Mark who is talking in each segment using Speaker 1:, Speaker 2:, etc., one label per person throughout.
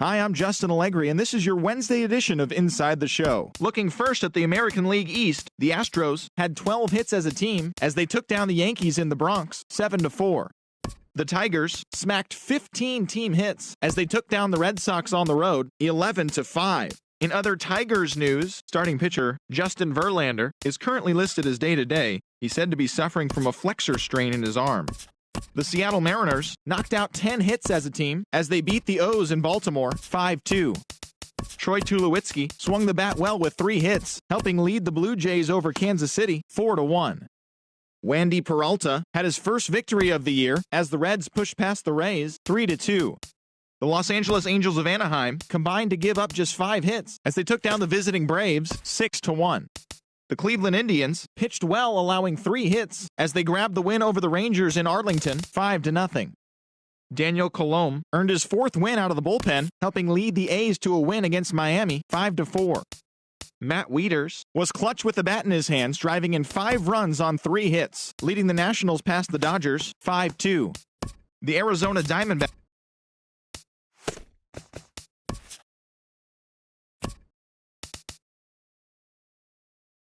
Speaker 1: Hi, I'm Justin Allegri, and this is your Wednesday edition of Inside the Show. Looking first at the American League East, the Astros had 12 hits as a team as they took down the Yankees in the Bronx 7-4. The Tigers smacked 15 team hits as they took down the Red Sox on the road 11-5. In other Tigers news, starting pitcher Justin Verlander is currently listed as day-to-day. He's said to be suffering from a flexor strain in his arm. The Seattle Mariners knocked out 10 hits as a team as they beat the O's in Baltimore 5-2. Troy Tulowitzki swung the bat well with 3 hits, helping lead the Blue Jays over Kansas City 4-1. Wandy Peralta had his first victory of the year as the Reds pushed past the Rays 3-2. The Los Angeles Angels of Anaheim combined to give up just 5 hits as they took down the visiting Braves 6-1. The Cleveland Indians pitched well, allowing 3 hits as they grabbed the win over the Rangers in Arlington 5-0. Daniel Colome earned his 4th win out of the bullpen, helping lead the A's to a win against Miami 5-4. Matt Wieters was clutch with the bat in his hands, driving in 5 runs on 3 hits, leading the Nationals past the Dodgers 5-2. The Arizona Diamondbacks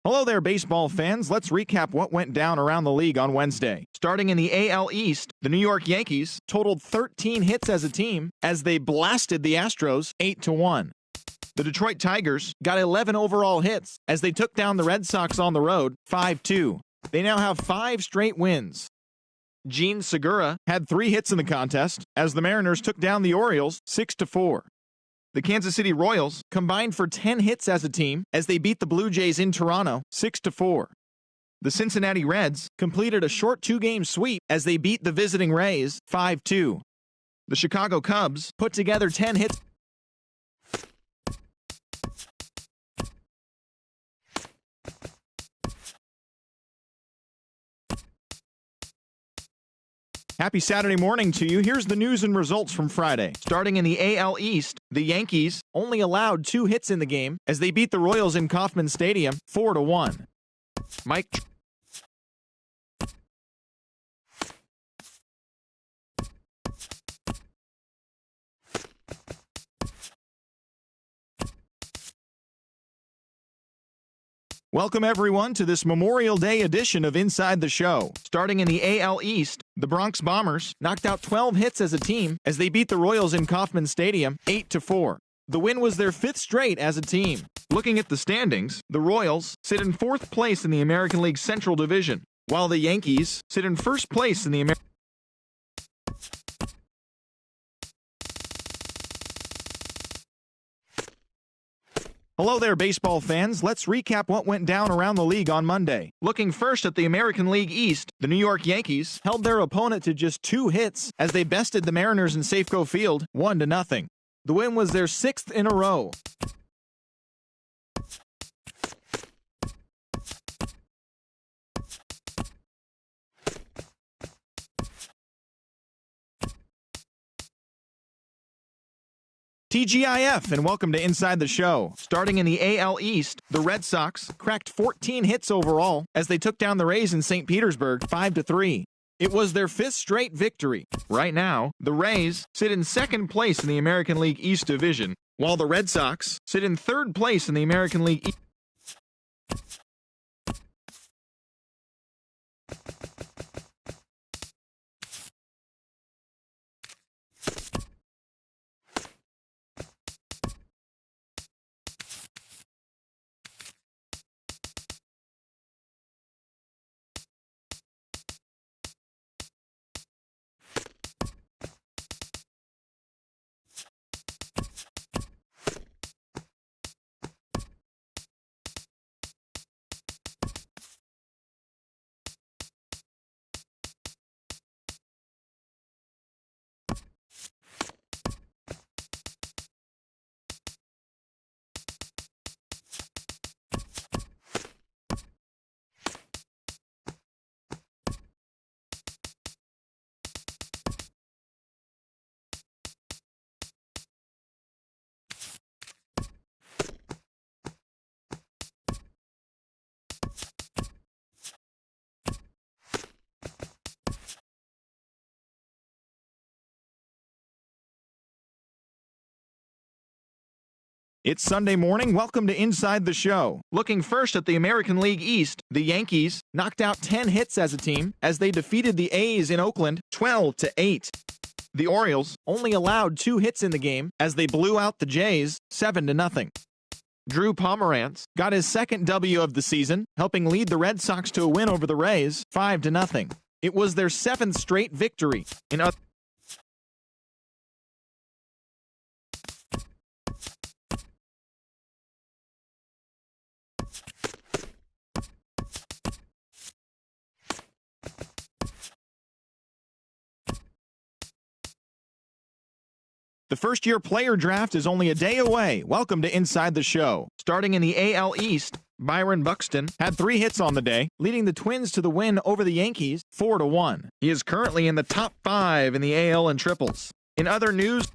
Speaker 1: Hello there, baseball fans. Let's recap what went down around the league on Wednesday. Starting in the AL East, the New York Yankees totaled 13 hits as a team as they blasted the Astros 8-1. The Detroit Tigers got 11 overall hits as they took down the Red Sox on the road 5-2. They now have 5 straight wins. Gene Segura had 3 hits in the contest as the Mariners took down the Orioles 6-4. The Kansas City Royals combined for 10 hits as a team as they beat the Blue Jays in Toronto 6-4. The Cincinnati Reds completed a short 2-game sweep as they beat the visiting Rays 5-2. The Chicago Cubs put together 10 hits. Happy Saturday morning to you. Here's the news and results from Friday. Starting in the AL East, the Yankees only allowed 2 hits in the game as they beat the Royals in Kauffman Stadium 4-1. Welcome everyone to this Memorial Day edition of Inside the Show. Starting in the AL East, the Bronx Bombers knocked out 12 hits as a team as they beat the Royals in Kauffman Stadium 8-4. The win was their 5th straight as a team. Looking at the standings, the Royals sit in 4th place in the American League Central Division, while the Yankees sit in 1st place in the American Hello there, baseball fans. Let's recap what went down around the league on Monday. Looking first at the American League East, the New York Yankees held their opponent to just 2 hits as they bested the Mariners in Safeco Field 1-0. The win was their 6th in a row. TGIF, and welcome to Inside the Show. Starting in the AL East, the Red Sox cracked 14 hits overall as they took down the Rays in St. Petersburg 5-3. It was their 5th straight victory. Right now, the Rays sit in 2nd place in the American League East Division, while the Red Sox sit in 3rd place in the American League East. It's Sunday morning. Welcome to Inside the Show. Looking first at the American League East, the Yankees knocked out 10 hits as a team as they defeated the A's in Oakland 12-8. The Orioles only allowed 2 hits in the game as they blew out the Jays 7-0. Drew Pomeranz got his second W of the season, helping lead the Red Sox to a win over the Rays 5-0. It was their 7th straight victory. The first-year player draft is only a day away. Welcome to Inside the Show. Starting in the AL East, Byron Buxton had 3 hits on the day, leading the Twins to the win over the Yankees 4-1. He is currently in the top 5 in the AL in triples. In other news,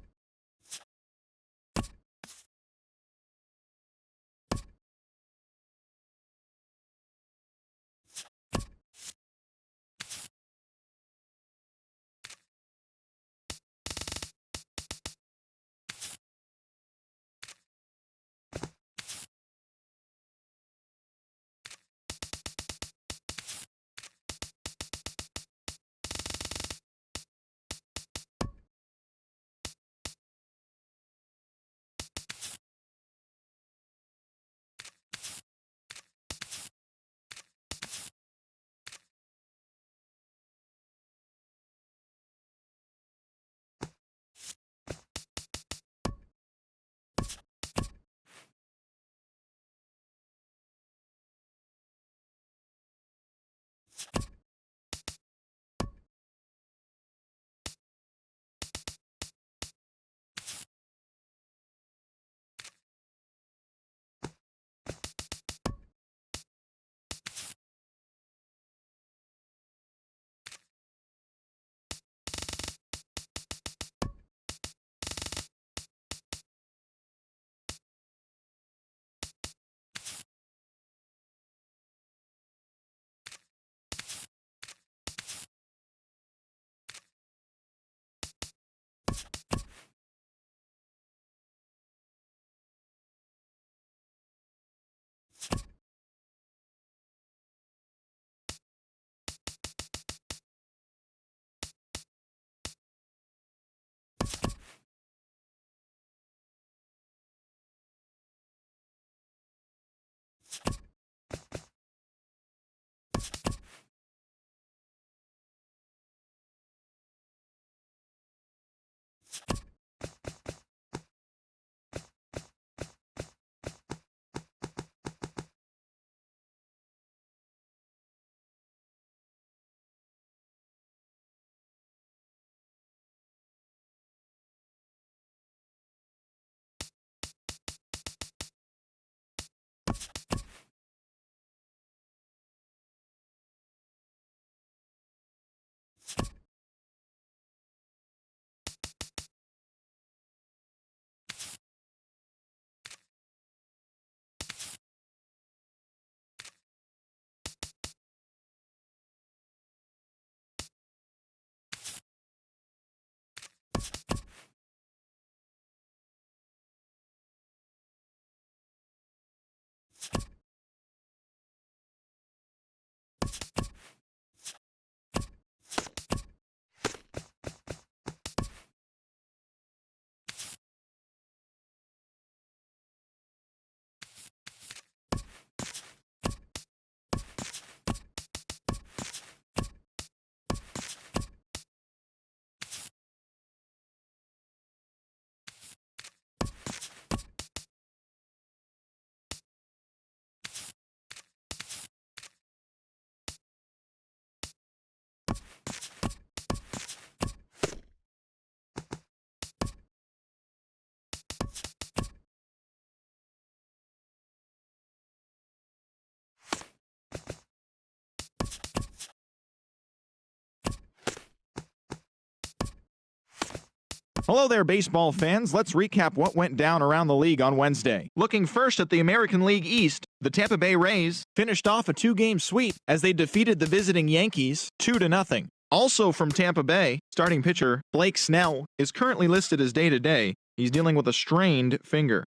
Speaker 1: hello there, baseball fans. Let's recap what went down around the league on Wednesday. Looking first at the American League East, the Tampa Bay Rays finished off a 2-game sweep as they defeated the visiting Yankees 2-0. Also from Tampa Bay, starting pitcher Blake Snell is currently listed as day-to-day. He's dealing with a strained finger.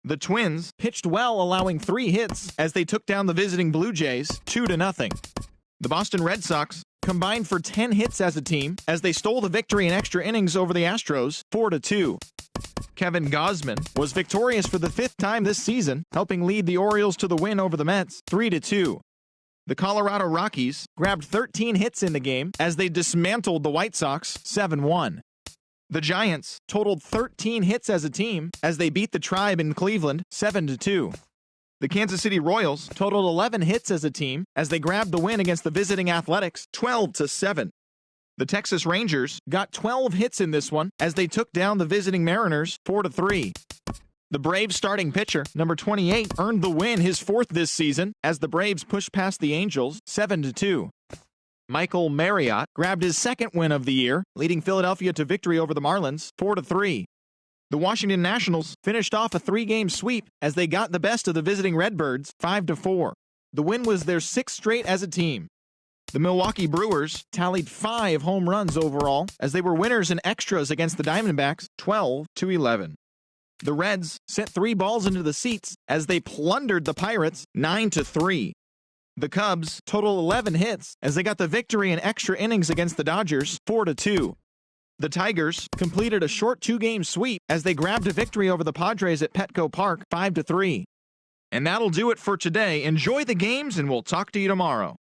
Speaker 1: The Twins pitched well, allowing 3 hits as they took down the visiting Blue Jays 2-0. The Boston Red Sox combined for 10 hits as a team as they stole the victory in extra innings over the Astros 4-2. Kevin Gausman was victorious for the 5th time this season, helping lead the Orioles to the win over the Mets 3-2. The Colorado Rockies grabbed 13 hits in the game as they dismantled the White Sox 7-1. The Giants totaled 13 hits as a team as they beat the Tribe in Cleveland 7-2. The Kansas City Royals totaled 11 hits as a team as they grabbed the win against the visiting Athletics 12-7. The Texas Rangers got 12 hits in this one as they took down the visiting Mariners 4-3. The Braves starting pitcher, number 28, earned the win, his 4th this season, as the Braves pushed past the Angels 7-2. Michael Marriott grabbed his 2nd win of the year, leading Philadelphia to victory over the Marlins 4-3. The Washington Nationals finished off a 3-game sweep as they got the best of the visiting Redbirds 5-4. The win was their 6th straight as a team. The Milwaukee Brewers tallied 5 home runs overall as they were winners in extras against the Diamondbacks 12-11. The Reds sent 3 balls into the seats as they plundered the Pirates 9-3. The Cubs totaled 11 hits as they got the victory in extra innings against the Dodgers 4-2. The Tigers completed a short 2-game sweep as they grabbed a victory over the Padres at Petco Park 5-3. And that'll do it for today. Enjoy the games and we'll talk to you tomorrow.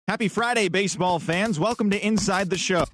Speaker 1: Happy Friday, baseball fans. Welcome to Inside the Show.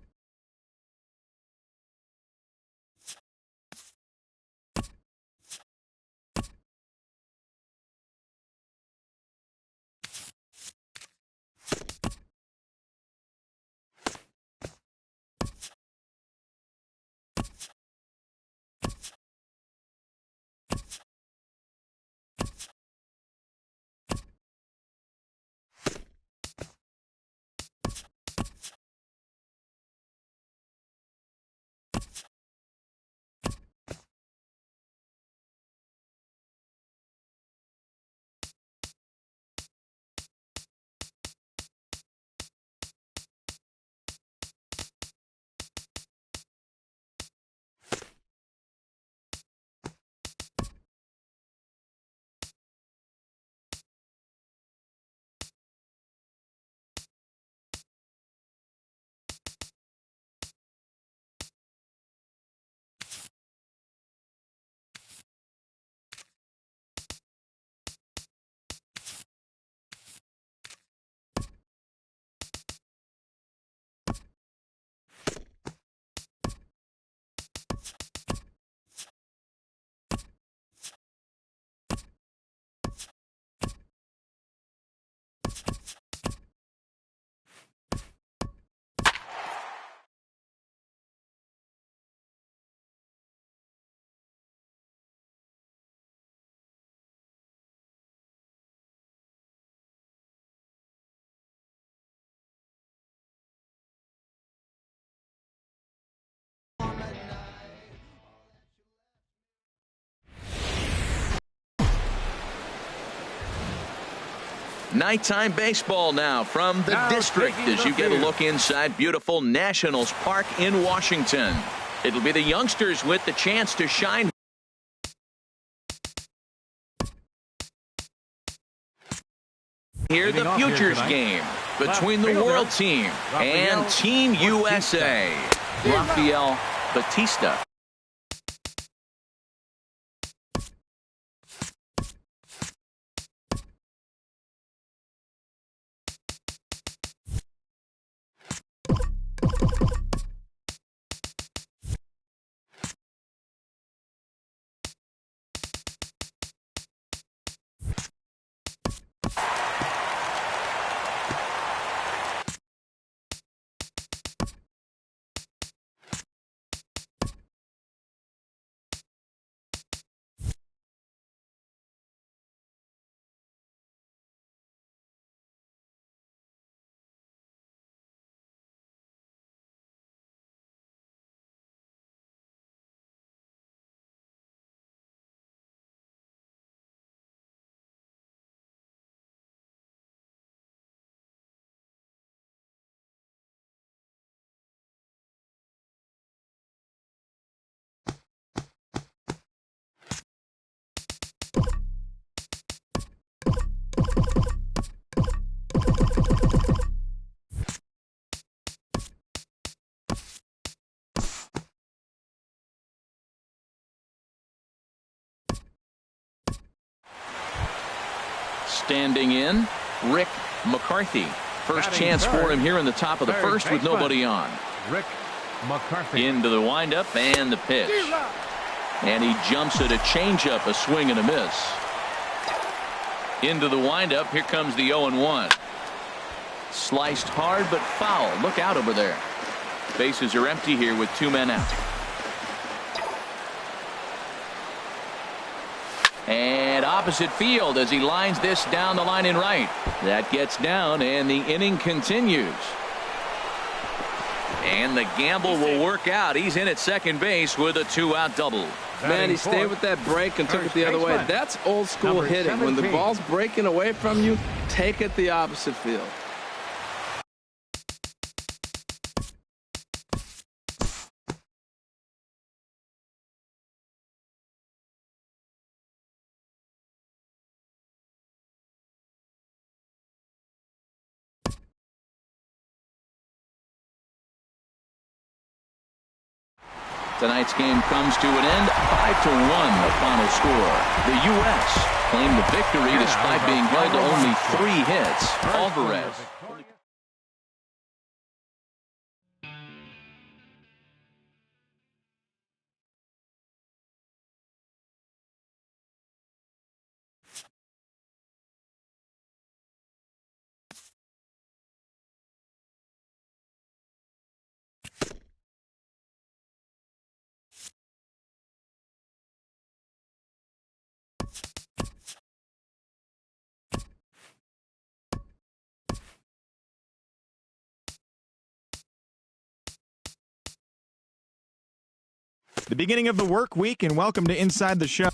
Speaker 2: Nighttime baseball now from the district as you get a look inside beautiful Nationals Park in Washington. It'll be the youngsters with the chance to shine. Here the futures game between the World Team and Team USA. Rafael Batista. Standing in, Rick McCarthy. First chance for him here in the top of the first with nobody on.
Speaker 3: Rick McCarthy.
Speaker 2: Into the windup and the pitch. And he jumps at a changeup, a swing and a miss. Into the windup, here comes the 0-1. Sliced hard but foul. Look out over there. Bases are empty here with 2 men out. And opposite field as he lines this down the line in right. That gets down and the inning continues. And the gamble will work out. He's in at second base with a 2-out double.
Speaker 4: Man, he stayed with that break and took it the other way. That's old school hitting. When the ball's breaking away from you, take it the opposite field.
Speaker 2: Tonight's game comes to an end, 5-1 the final score. The U.S. claimed the victory despite being held to only 3 hits. Alvarez
Speaker 1: The beginning of the work week, and welcome to Inside the Show.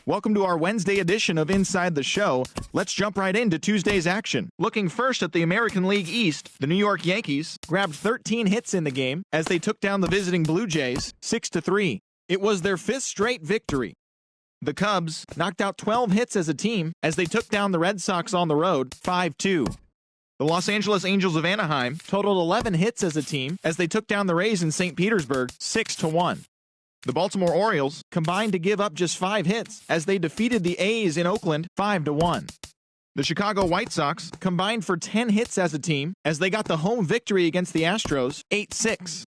Speaker 1: Welcome to our Wednesday edition of Inside the Show. Let's jump right into Tuesday's action. Looking first at the American League East, the New York Yankees grabbed 13 hits in the game as they took down the visiting Blue Jays 6-3. It was their 5th straight victory. The Cubs knocked out 12 hits as a team as they took down the Red Sox on the road 5-2. The Los Angeles Angels of Anaheim totaled 11 hits as a team as they took down the Rays in St. Petersburg 6-1. The Baltimore Orioles combined to give up just 5 hits as they defeated the A's in Oakland 5-1. The Chicago White Sox combined for 10 hits as a team as they got the home victory against the Astros 8-6.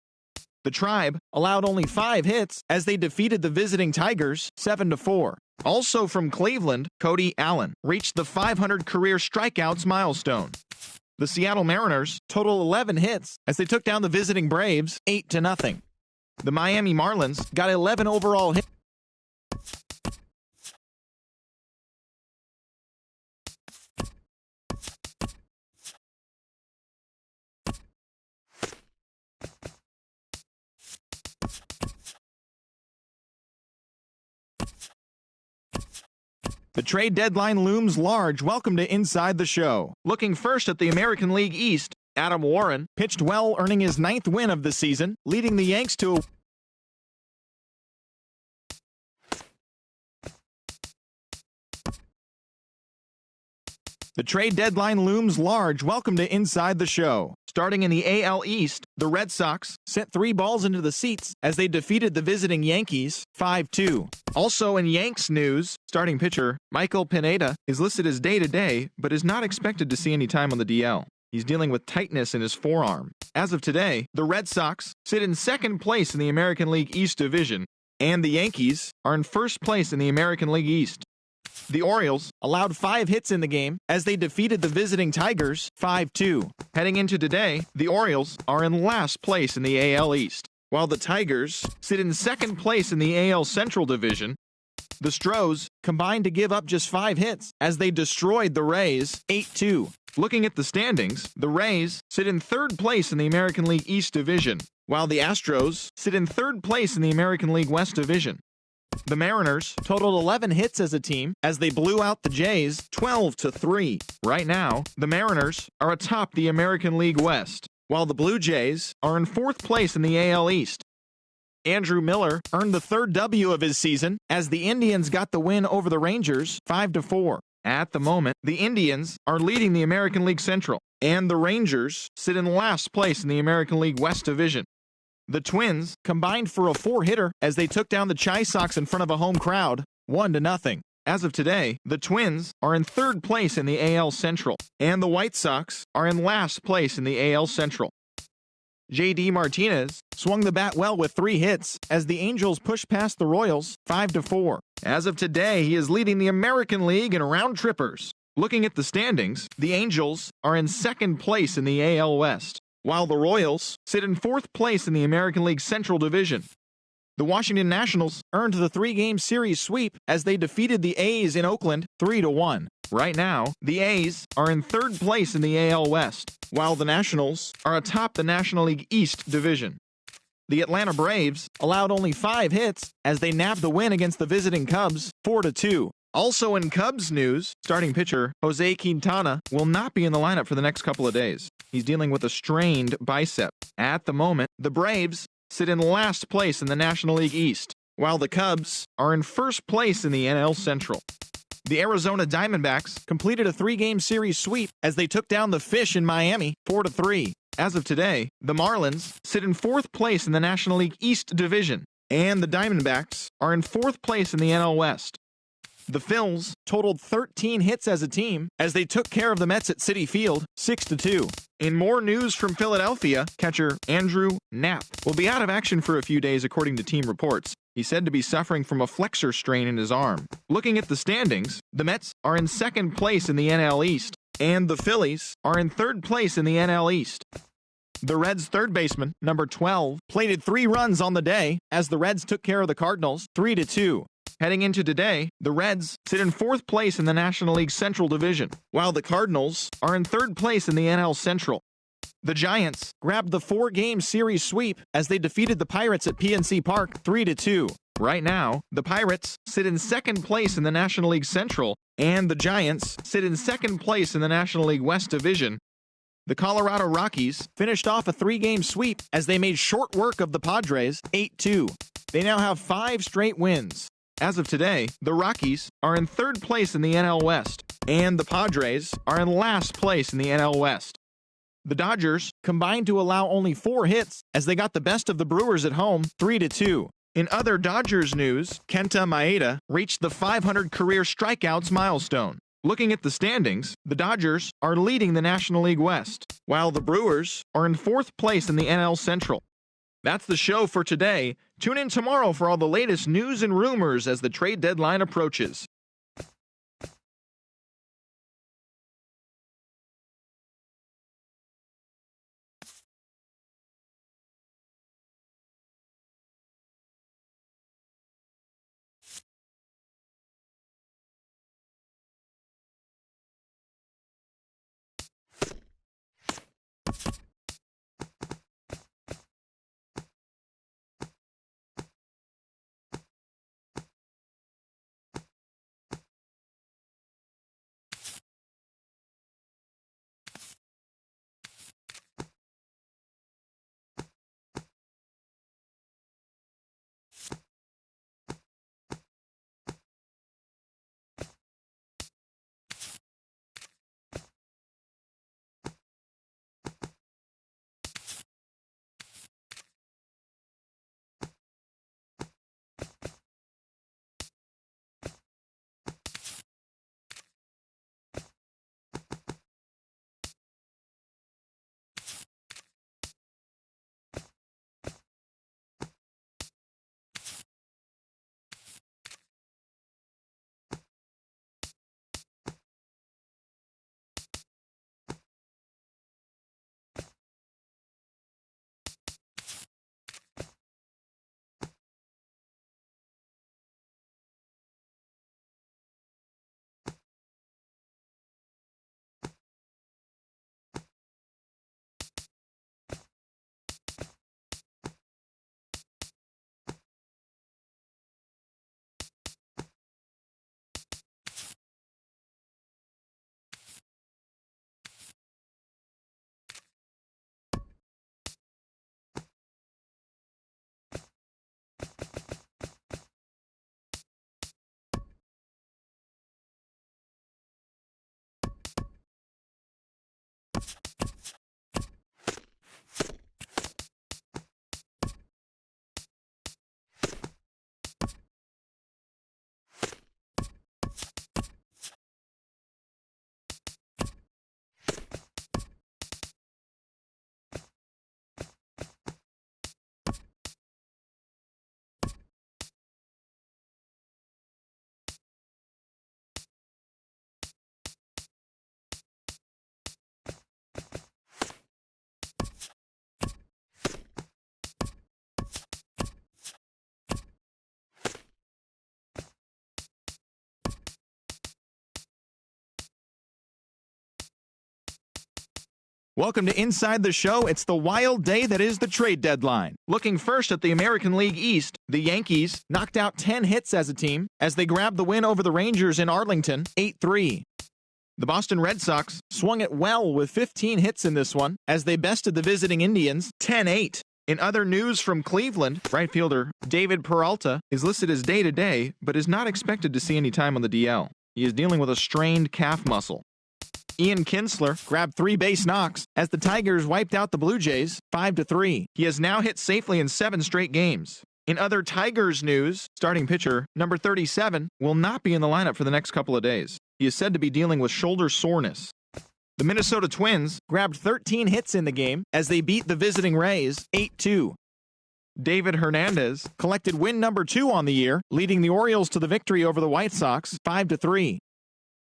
Speaker 1: The Tribe allowed only 5 hits as they defeated the visiting Tigers 7-4. Also from Cleveland, Cody Allen reached the 500 career strikeouts milestone. The Seattle Mariners totaled 11 hits as they took down the visiting Braves 8-0. The Miami Marlins got 11 overall hits. The trade deadline looms large. Welcome to Inside the Show. Looking first at the American League East, Adam Warren pitched well, earning his 9th win of the season, leading the Yanks to a The trade deadline looms large. Welcome to Inside the Show. Starting in the AL East, the Red Sox sent 3 balls into the seats as they defeated the visiting Yankees 5-2. Also in Yanks news, starting pitcher Michael Pineda is listed as day-to-day, but is not expected to see any time on the DL. He's dealing with tightness in his forearm. As of today, the Red Sox sit in second place in the American League East Division, and the Yankees are in first place in the American League East. The Orioles allowed 5 hits in the game as they defeated the visiting Tigers 5-2. Heading into today, the Orioles are in last place in the AL East, while the Tigers sit in second place in the AL Central Division. The Stros combined to give up just 5 hits as they destroyed the Rays 8-2. Looking at the standings, the Rays sit in third place in the American League East Division, while the Astros sit in third place in the American League West Division. The Mariners totaled 11 hits as a team as they blew out the Jays 12-3. Right now, the Mariners are atop the American League West, while the Blue Jays are in fourth place in the AL East. Andrew Miller earned the third W of his season as the Indians got the win over the Rangers 5-4. At the moment, the Indians are leading the American League Central, and the Rangers sit in last place in the American League West Division. The Twins combined for a 4-hitter as they took down the Chi Sox in front of a home crowd 1-0. As of today, the Twins are in third place in the AL Central, and the White Sox are in last place in the AL Central. J.D. Martinez swung the bat well with 3 hits as the Angels pushed past the Royals 5-4. As of today, he is leading the American League in round trippers. Looking at the standings, the Angels are in second place in the AL West, while the Royals sit in fourth place in the American League Central Division. The Washington Nationals earned the 3-game series sweep as they defeated the A's in Oakland 3-1. Right now, the A's are in third place in the AL West, while the Nationals are atop the National League East Division. The Atlanta Braves allowed only 5 hits as they nabbed the win against the visiting Cubs 4-2. Also in Cubs news, starting pitcher Jose Quintana will not be in the lineup for the next couple of days. He's dealing with a strained bicep. At the moment, the Braves sit in last place in the National League East, while the Cubs are in first place in the NL Central. The Arizona Diamondbacks completed a 3-game series sweep as they took down the Fish in Miami 4-3. As of today, the Marlins sit in fourth place in the National League East Division, and the Diamondbacks are in fourth place in the NL West. The Phils totaled 13 hits as a team as they took care of the Mets at Citi Field 6-2. In more news from Philadelphia, catcher Andrew Knapp will be out of action for a few days according to team reports. He's said to be suffering from a flexor strain in his arm. Looking at the standings, the Mets are in second place in the NL East, and the Phillies are in third place in the NL East. The Reds' third baseman, number 12, plated 3 runs on the day as the Reds took care of the Cardinals 3-2. Heading into today, the Reds sit in fourth place in the National League Central Division, while the Cardinals are in third place in the NL Central. The Giants grabbed the 4-game series sweep as they defeated the Pirates at PNC Park 3-2. Right now, the Pirates sit in second place in the National League Central, and the Giants sit in second place in the National League West Division. The Colorado Rockies finished off a 3-game sweep as they made short work of the Padres 8-2. They now have 5 straight wins. As of today, the Rockies are in third place in the NL West, and the Padres are in last place in the NL West. The Dodgers combined to allow only 4 hits as they got the best of the Brewers at home 3-2. In other Dodgers news, Kenta Maeda reached the 500 career strikeouts milestone. Looking at the standings, the Dodgers are leading the National League West, while the Brewers are in fourth place in the NL Central. That's the show for today. Tune in tomorrow for all the latest news and rumors as the trade deadline approaches. Welcome to Inside the Show. It's the wild day that is the trade deadline. Looking first at the American League East, the Yankees knocked out 10 hits as a team as they grabbed the win over the Rangers in Arlington, 8-3. The Boston Red Sox swung it well with 15 hits in this one as they bested the visiting Indians, 10-8. In other news from Cleveland, right fielder David Peralta is listed as day-to-day, but is not expected to see any time on the DL. He is dealing with a strained calf muscle. Ian Kinsler grabbed 3 base knocks as the Tigers wiped out the Blue Jays 5-3. He has now hit safely in 7 straight games. In other Tigers news, starting pitcher number 37 will not be in the lineup for the next couple of days. He is said to be dealing with shoulder soreness. The Minnesota Twins grabbed 13 hits in the game as they beat the visiting Rays 8-2. David Hernandez collected win number 2 on the year, leading the Orioles to the victory over the White Sox 5-3.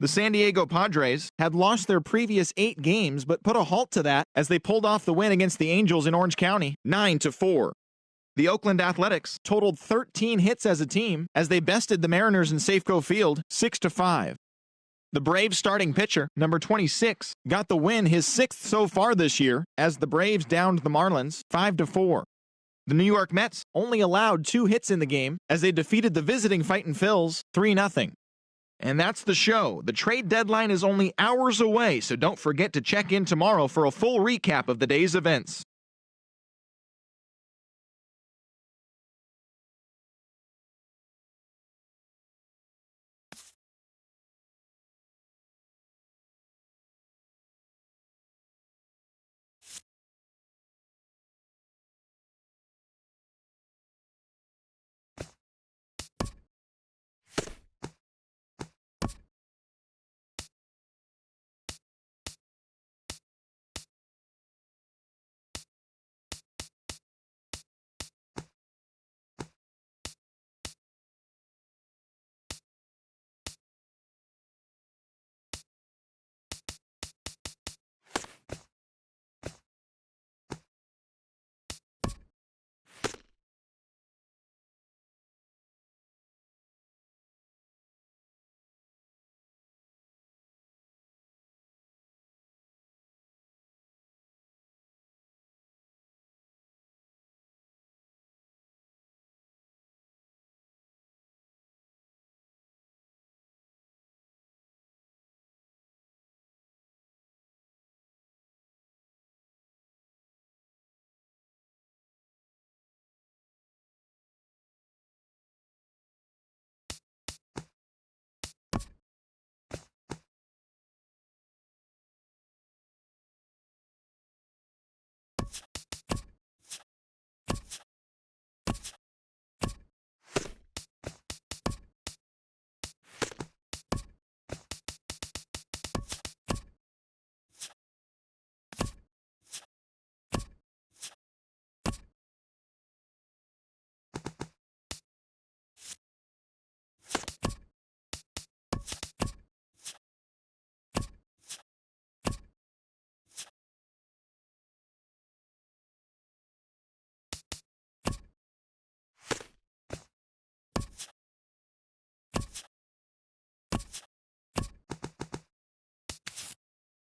Speaker 1: The San Diego Padres had lost their previous 8 games, but put a halt to that as they pulled off the win against the Angels in Orange County, 9-4. The Oakland Athletics totaled 13 hits as a team as they bested the Mariners in Safeco Field, 6-5. The Braves starting pitcher, number 26, got the win, his 6th so far this year, as the Braves downed the Marlins, 5-4. The New York Mets only allowed 2 hits in the game as they defeated the visiting Fightin' Phils, 3-0. And that's the show. The trade deadline is only hours away, so don't forget to check in tomorrow for a full recap of the day's events.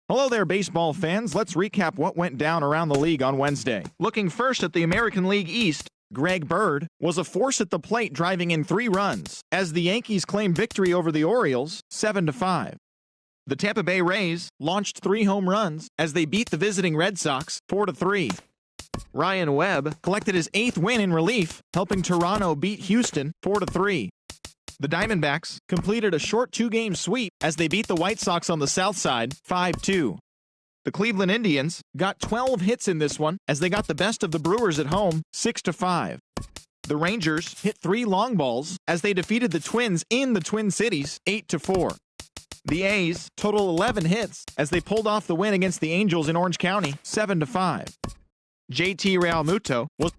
Speaker 1: Hello there, baseball fans. Let's recap what went down around the league on Wednesday. Looking first at the American League East, Greg Bird was a force at the plate, driving in 3 runs as the Yankees claimed victory over the Orioles 7-5. The Tampa Bay Rays launched 3 home runs as they beat the visiting Red Sox 4-3. Ryan Webb collected his 8th win in relief, helping Toronto beat Houston 4-3. The Diamondbacks completed a short 2-game sweep as they beat the White Sox on the south side 5-2. The Cleveland Indians got 12 hits in this one as they got the best of the Brewers at home 6-5. The Rangers hit 3 long balls as they defeated the Twins in the Twin Cities 8-4. The A's total 11 hits as they pulled off the win against the Angels in Orange County 7-5. JT Realmuto was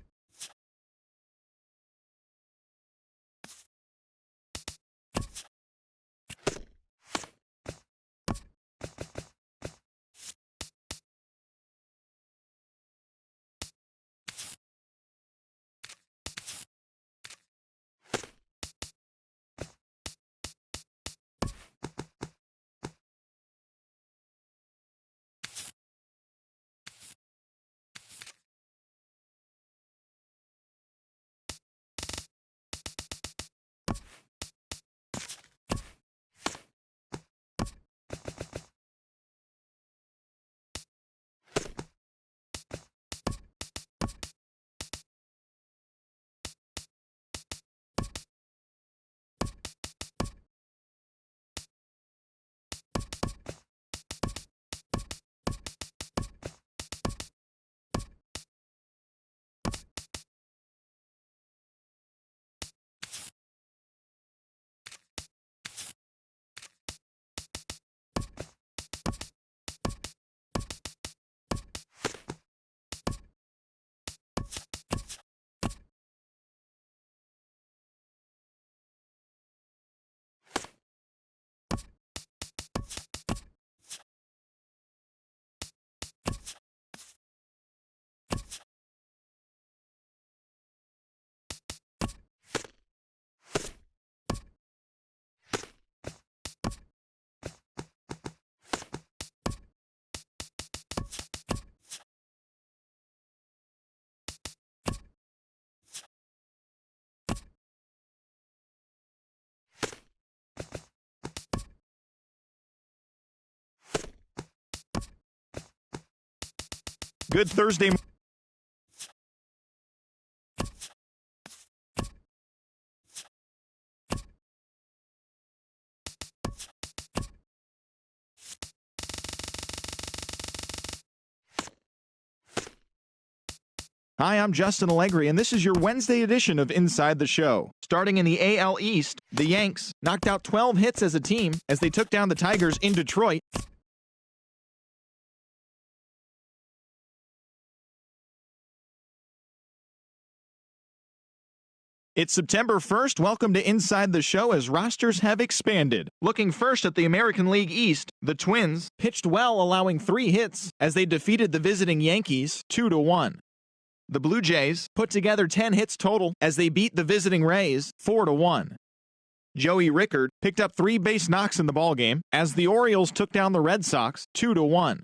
Speaker 1: Good Thursday. Hi, I'm Justin Allegri, and this is your Wednesday edition of Inside the Show. Starting in the AL East, the Yanks knocked out 12 hits as a team as they took down the Tigers in Detroit. It's September 1st. Welcome to Inside the Show as rosters have expanded. Looking first at the American League East, the Twins pitched well, allowing 3 hits as they defeated the visiting Yankees 2-1. The Blue Jays put together 10 hits total as they beat the visiting Rays 4-1. Joey Rickard picked up 3 base knocks in the ballgame as the Orioles took down the Red Sox 2-1.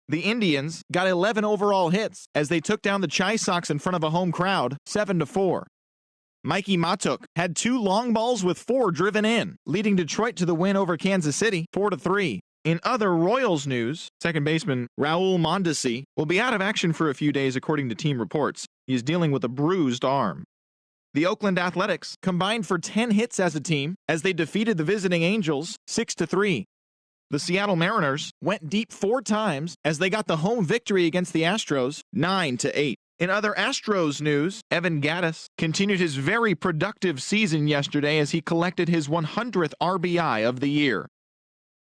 Speaker 1: The Indians got 11 overall hits as they took down the Chi Sox in front of a home crowd 7-4. Mikey Matuk had 2 long balls with 4 driven in, leading Detroit to the win over Kansas City 4-3. In other Royals news, second baseman Raul Mondesi will be out of action for a few days according to team reports. He is dealing with a bruised arm. The Oakland Athletics combined for 10 hits as a team as they defeated the visiting Angels 6-3. The Seattle Mariners went deep 4 times as they got the home victory against the Astros 9-8. In other Astros news, Evan Gattis continued his very productive season yesterday as he collected his 100th RBI of the year.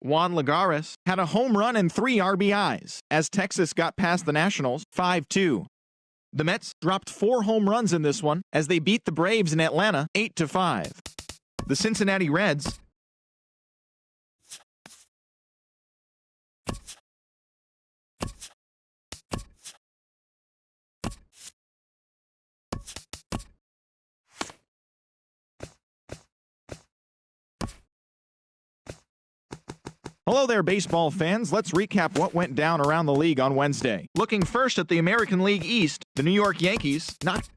Speaker 1: Juan Lagares had a home run and 3 RBIs as Texas got past the Nationals 5-2. The Mets dropped 4 home runs in this one as they beat the Braves in Atlanta 8-5. The Cincinnati Reds Hello there, baseball fans. Let's recap what went down around the league on Wednesday. Looking first at the American League East, the New York Yankees knocked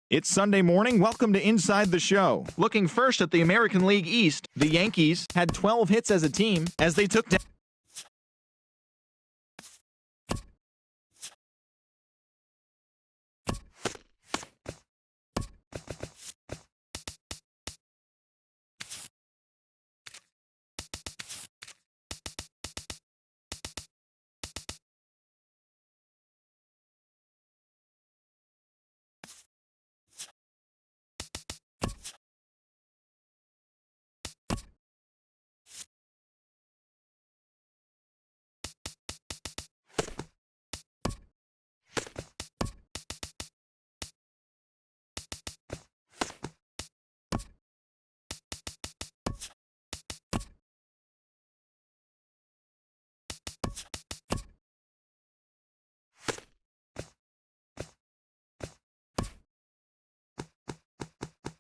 Speaker 1: It's Sunday morning. Welcome to Inside the Show. Looking first at the American League East, the Yankees had 12 hits as a team as they took down.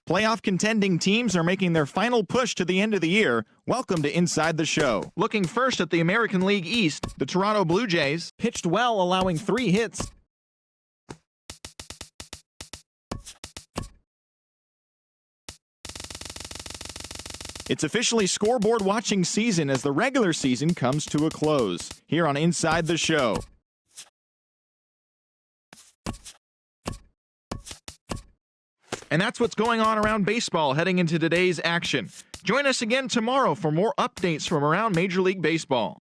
Speaker 1: Playoff contending teams are making their final push to the end of the year. Welcome to Inside the Show. Looking first at the American League East, the Toronto Blue Jays pitched well, allowing 3 hits. It's officially scoreboard watching season as the regular season comes to a close. Here on Inside the Show. And that's what's going on around baseball heading into today's action. Join us again tomorrow for more updates from around Major League Baseball.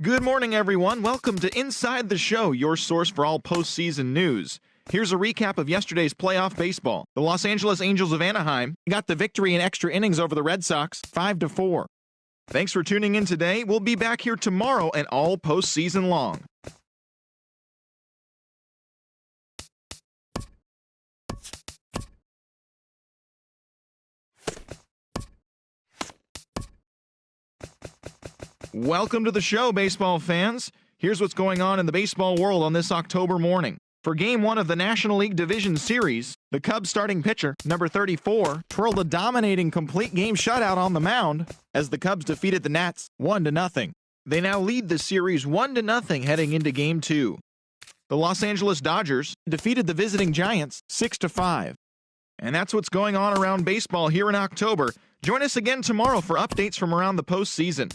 Speaker 1: Good morning, everyone. Welcome to Inside the Show, your source for all postseason news. Here's a recap of yesterday's playoff baseball. The Los Angeles Angels of Anaheim got the victory in extra innings over the Red Sox, 5-4. Thanks for tuning in today. We'll be back here tomorrow and all postseason long. Welcome to the show, baseball fans. Here's what's going on in the baseball world on this October morning. For Game 1 of the National League Division Series, the Cubs starting pitcher, number 34, twirled a dominating complete game shutout on the mound as the Cubs defeated the Nats 1-0. They now lead the series 1-0 heading into Game 2. The Los Angeles Dodgers defeated the visiting Giants 6-5. And that's what's going on around baseball here in October. Join us again tomorrow for updates from around the postseason.